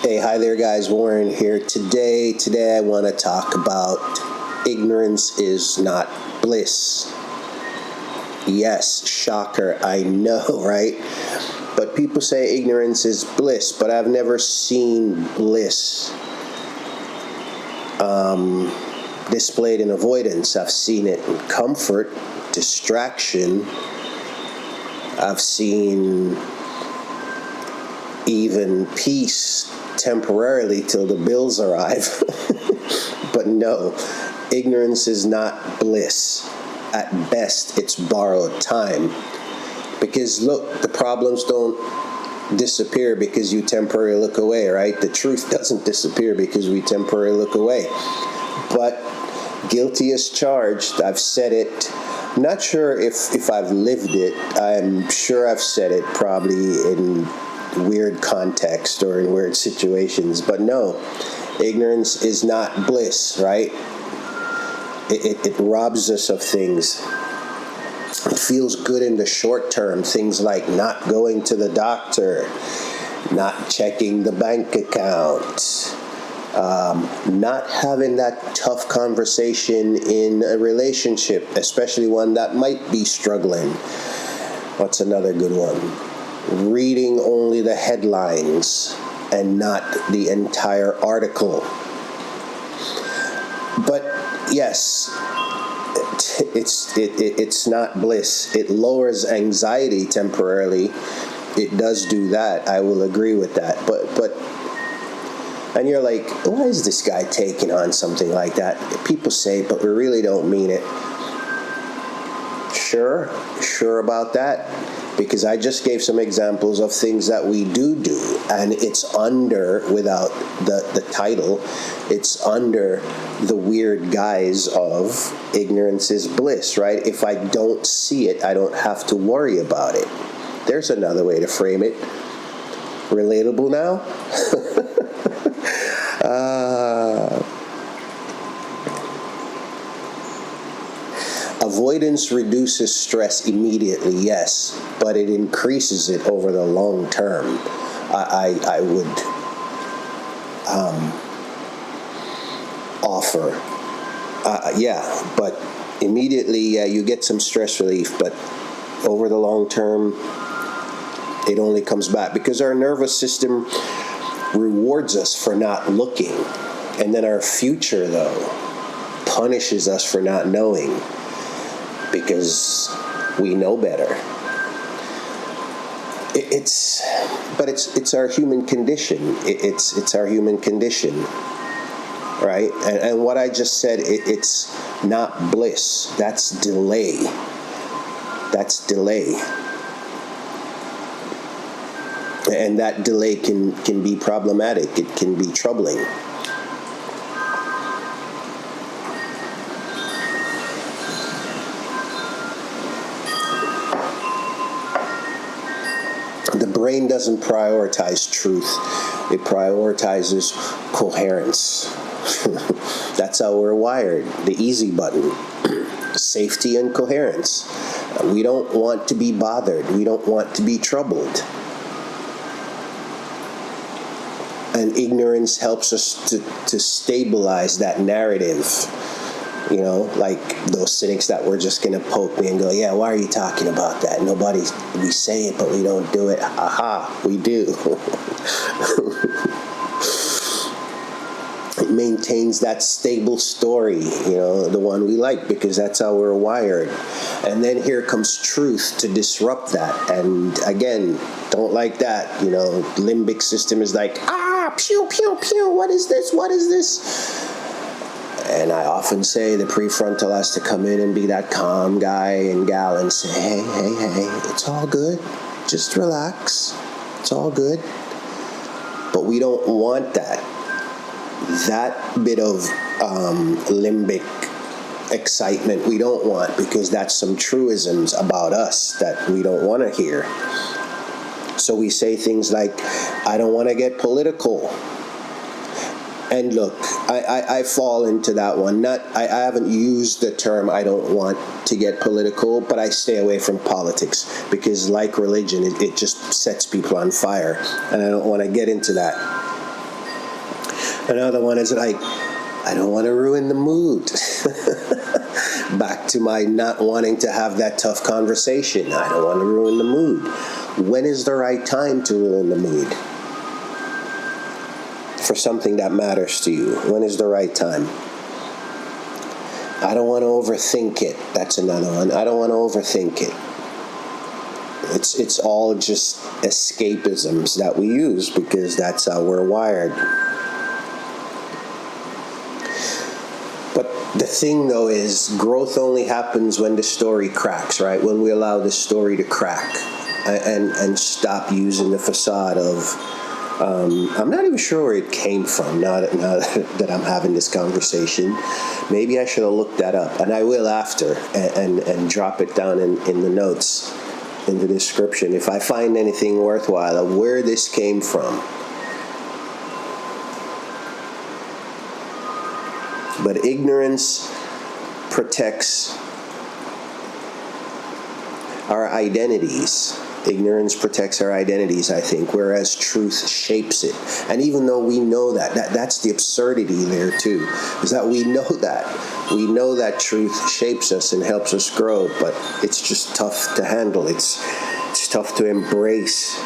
Hey, hi there guys, Warren here. Today I want to talk about ignorance is not bliss. Yes, shocker, I know, right? But people say ignorance is bliss, but I've never seen bliss displayed in avoidance. I've seen it in comfort, distraction. I've seen even peace temporarily till the bills arrive. But no, ignorance is not bliss. At best, it's borrowed time. Because look, the problems don't disappear because you temporarily look away, right? The truth doesn't disappear because we temporarily look away. But guilty as charged, I've said it. I'm not sure if I've lived it. I'm sure I've said it probably in weird context or in weird situations, but no, ignorance is not bliss, right? It robs us of things. It feels good in the short term, things like not going to the doctor, not checking the bank account, not having that tough conversation in a relationship, especially one that might be struggling. What's another good one? Reading only the headlines and not the entire article. But yes, it's not bliss. It lowers anxiety temporarily. It does do that. I will agree with that. But and you're like, why is this guy taking on something like that? People say, but we really don't mean it. Sure about that. Because I just gave some examples of things that we do, and it's under, without the title, it's under the weird guise of ignorance is bliss, right? If I don't see it, I don't have to worry about it. There's another way to frame it. Relatable now? Avoidance reduces stress immediately, yes, but it increases it over the long term. I would offer. But immediately, you get some stress relief, but over the long term, it only comes back because our nervous system rewards us for not looking, and then our future, though, punishes us for not knowing. Because we know better. It's our human condition. It's our human condition, right? And what I just said, it's not bliss. That's delay. That's delay. And that delay can be problematic. It can be troubling. The brain doesn't prioritize truth. It prioritizes coherence. That's how we're wired. The easy button. Safety and coherence. We don't want to be bothered. We don't want to be troubled. And ignorance helps us to stabilize that narrative. You know, like those cynics that were just going to poke me and go, yeah, why are you talking about that? We say it, but we don't do it. Aha, we do. It maintains that stable story, the one we like, because that's how we're wired. And then here comes truth to disrupt that. And again, don't like that. Limbic system is like, pew, pew, pew, what is this? What is this? And I often say the prefrontal has to come in and be that calm guy and gal and say, hey, it's all good. Just relax. It's all good. But we don't want that. That bit of limbic excitement we don't want, because that's some truisms about us that we don't want to hear. So we say things like, I don't want to get political. And look, I fall into that one. I haven't used the term I don't want to get political, but I stay away from politics because, like religion, it just sets people on fire, and I don't want to get into that. Another one is like, I don't want to ruin the mood. Back to my not wanting to have that tough conversation. I don't want to ruin the mood. When is the right time to ruin the mood? For something that matters to you. When is the right time? I don't want to overthink it. That's another one. I don't want to overthink it. It's all just escapisms that we use because that's how we're wired. But the thing, though, is growth only happens when the story cracks, right? When we allow the story to crack and stop using the facade of, I'm not even sure where it came from now that I'm having this conversation. Maybe I should have looked that up, and I will after, and drop it down in the notes, in the description, if I find anything worthwhile of where this came from. But ignorance protects our identities. Ignorance protects our identities, I think, whereas truth shapes it. And even though we know that's the absurdity there too, is that we know that. We know that truth shapes us and helps us grow, but it's just tough to handle. It's tough to embrace.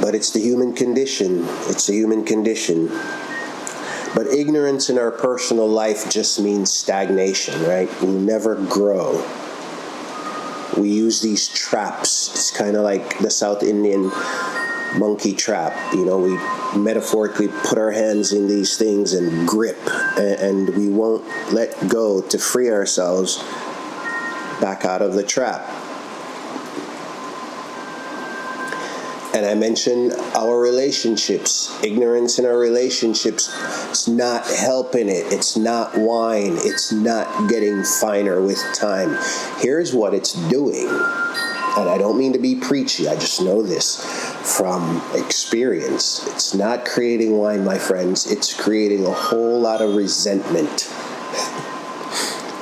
But it's the human condition. It's the human condition. But ignorance in our personal life just means stagnation, right? We never grow. We use these traps. It's kind of like the South Indian monkey trap. You know, we metaphorically put our hands in these things and grip, and we won't let go to free ourselves back out of the trap. And I mentioned our relationships. Ignorance in our relationships, it's not helping it. It's not wine. It's not getting finer with time. Here's what it's doing. And I don't mean to be preachy. I just know this from experience. It's not creating wine, my friends. It's creating a whole lot of resentment,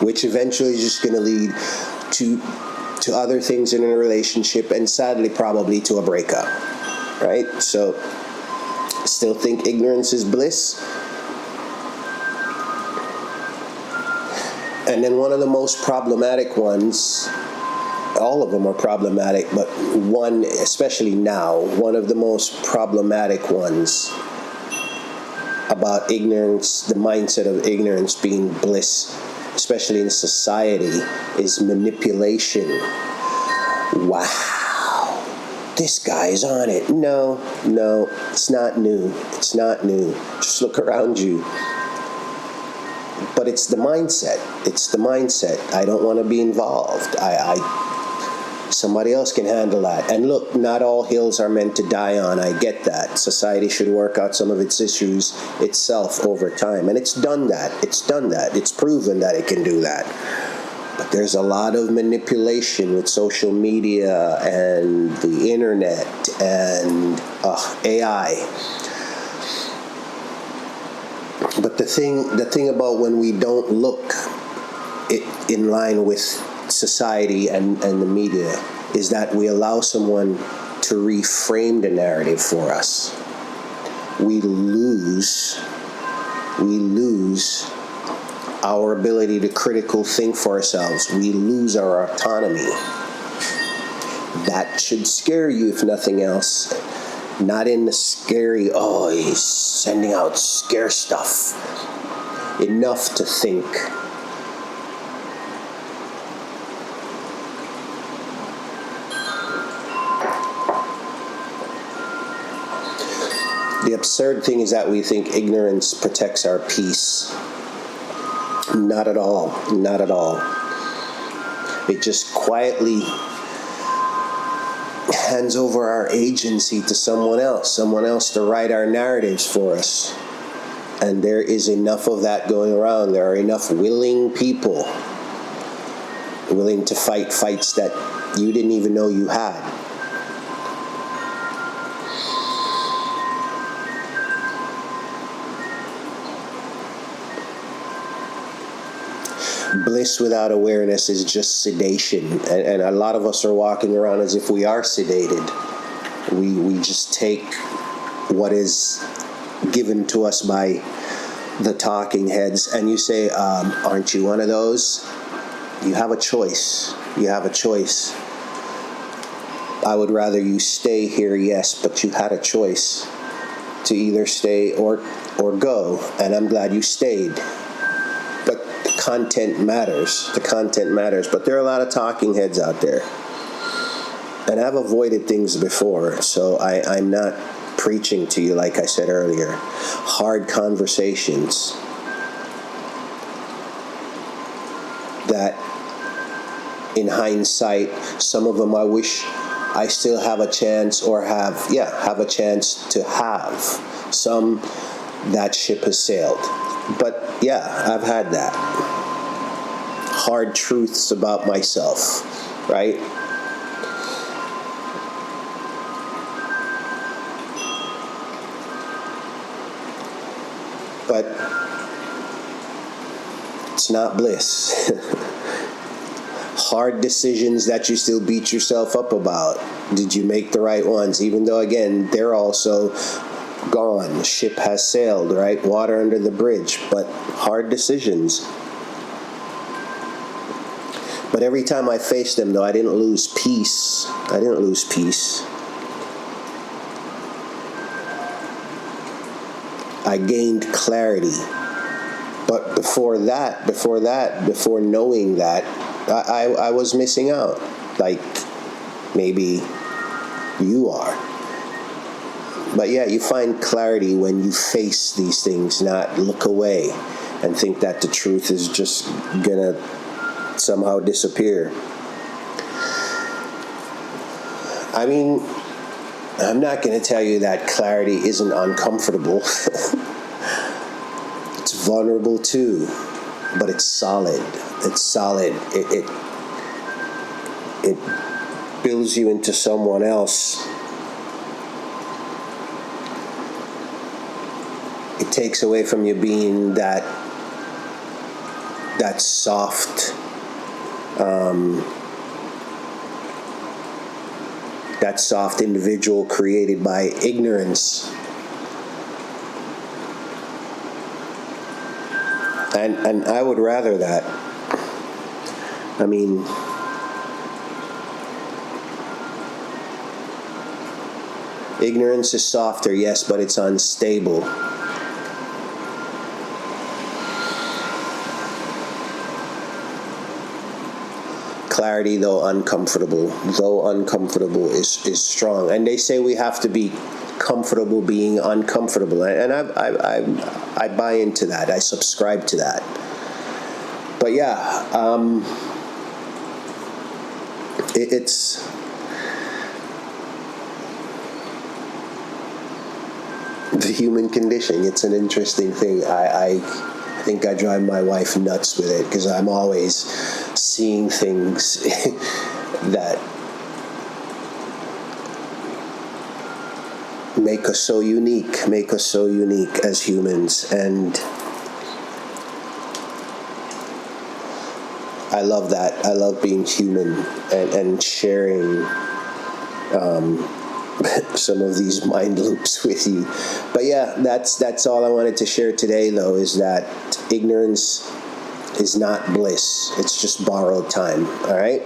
which eventually is just going to lead to other things in a relationship, and sadly probably to a breakup, right? So still think ignorance is bliss. And then one of the most problematic ones, all of them are problematic, but one, especially now, one of the most problematic ones about ignorance, the mindset of ignorance being bliss, especially in society, is manipulation. Wow, this guy's on it. No, it's not new. It's not new. Just look around you. But it's the mindset. It's the mindset. I don't want to be involved. Somebody else can handle that. And look, not all hills are meant to die on. I get that. Society should work out some of its issues itself over time. And it's done that. It's done that. It's proven that it can do that. But there's a lot of manipulation with social media and the internet and AI. But the thing about when we don't look in line with society and the media is that we allow someone to reframe the narrative for us. We lose our ability to critically think for ourselves. We lose our autonomy. That should scare you, if nothing else. Not in the scary, he's sending out scare stuff. Enough to think. The absurd thing is that we think ignorance protects our peace. Not at all. Not at all. It just quietly hands over our agency to someone else to write our narratives for us. And there is enough of that going around. There are enough willing people willing to fight fights that you didn't even know you had. Bliss without awareness is just sedation, and a lot of us are walking around as if we are sedated. We just take what is given to us by the talking heads, and you say, aren't you one of those? You have a choice. You have a choice. I would rather you stay here, yes, but you had a choice to either stay or go, and I'm glad you stayed. But the content matters. The content matters. But there are a lot of talking heads out there. And I've avoided things before, so I'm not preaching to you, like I said earlier. Hard conversations that, in hindsight, some of them I wish I still have a chance or have a chance to have. Some, that ship has sailed. But yeah, I've had that. Hard truths about myself, right? But it's not bliss. Hard decisions that you still beat yourself up about. Did you make the right ones? Even though, again, they're also gone. The ship has sailed, right? Water under the bridge. But hard decisions. But every time I faced them, though, I didn't lose peace. I didn't lose peace. I gained clarity. But before knowing that, I was missing out. Like maybe you are. But yeah, you find clarity when you face these things, not look away and think that the truth is just gonna somehow disappear. I mean, I'm not going to tell you that clarity isn't uncomfortable. It's vulnerable too, but it's solid. It's solid. It builds you into someone else. It takes away from you being that soft, that soft individual created by ignorance. And I would rather that. I mean, ignorance is softer, yes, but it's unstable. Clarity, though uncomfortable, is strong. And they say we have to be comfortable being uncomfortable, and I buy into that. I subscribe to that. But yeah, it's the human condition. It's an interesting thing. I think I drive my wife nuts with it because I'm always seeing things that make us so unique as humans. And I love that. I love being human and sharing some of these mind loops with you. But yeah, that's all I wanted to share today, though, is that ignorance is not bliss. It's just borrowed time. All right?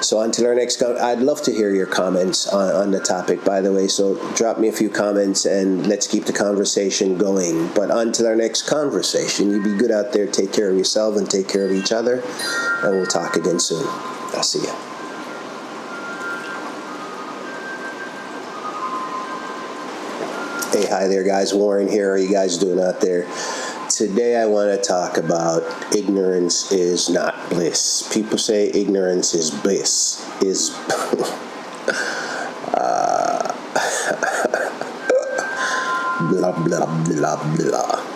So until our next I'd love to hear your comments on the topic, by the way. So drop me a few comments and let's keep the conversation going. But until our next conversation, you be good out there. Take care of yourself and take care of each other. And we'll talk again soon. I'll see you. Hey, hi there, guys. Warren here. How are you guys doing out there? Today I want to talk about ignorance is not bliss. People say ignorance is bliss. Blah, blah, blah, blah.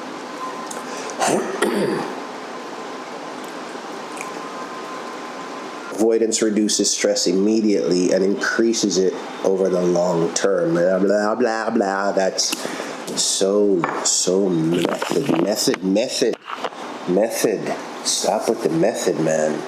Avoidance reduces stress immediately and increases it over the long term. Blah, blah, blah, blah. That's so method. Stop with the method, man.